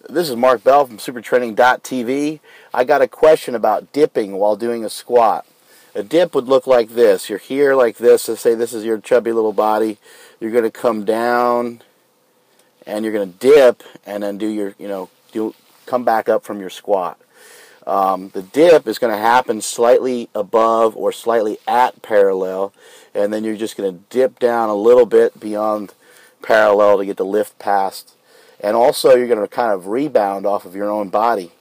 This is Mark Bell from supertraining.tv. I got a question about dipping while doing a squat. A dip would look like this. You're here like this. Let's say this is your chubby little body. You're going to come down and you're going to dip and then do your, come back up from your squat. The dip is going to happen slightly above or slightly at parallel, and then you're just going to dip down a little bit beyond parallel to get the lift past. And also you're going to kind of rebound off of your own body.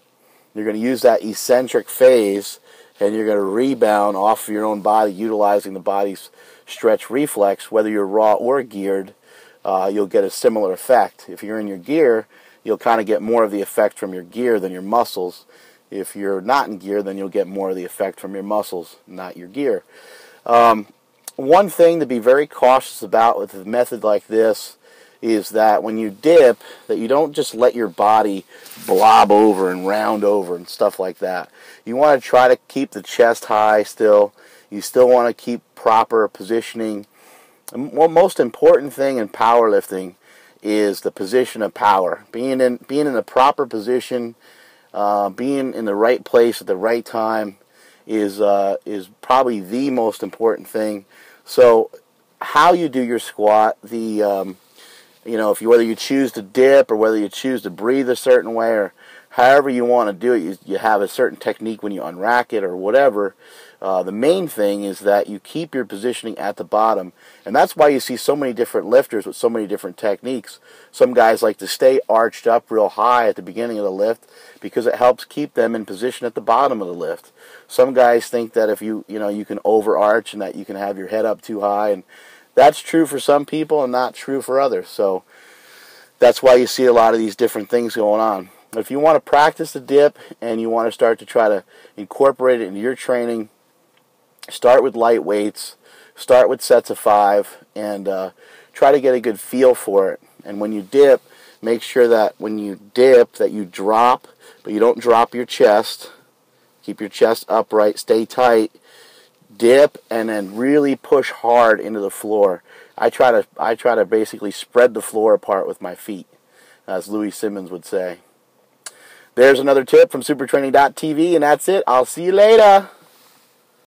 You're going to use that eccentric phase, and you're going to rebound off of your own body utilizing the body's stretch reflex. Whether you're raw or geared, you'll get a similar effect. If you're in your gear, you'll kind of get more of the effect from your gear than your muscles. If you're not in gear, then you'll get more of the effect from your muscles, not your gear. One thing to be very cautious about with a method like this is that when you dip, that you don't just let your body blob over and round over and stuff like that. You want to try to keep the chest high still. You still want to keep proper positioning. The most important thing in powerlifting is the position of power. Being in the proper position, being in the right place at the right time is probably the most important thing. So how you do your squat, whether you choose to dip or whether you choose to breathe a certain way or however you want to do it, you have a certain technique when you unrack it or whatever. The main thing is that you keep your positioning at the bottom, and that's why you see so many different lifters with so many different techniques. Some guys like to stay arched up real high at the beginning of the lift because it helps keep them in position at the bottom of the lift. Some guys think that if you can overarch and that you can have your head up too high, and that's true for some people and not true for others. So that's why you see a lot of these different things going on. If you want to practice the dip and you want to start to try to incorporate it into your training, start with light weights, start with sets of 5, and try to get a good feel for it. And when you dip, make sure that when you dip that you drop, but you don't drop your chest. Keep your chest upright, stay tight, dip, and then really push hard into the floor. I try to basically spread the floor apart with my feet, as Louis Simmons would say. There's another tip from supertraining.tv, and that's it. I'll see you later.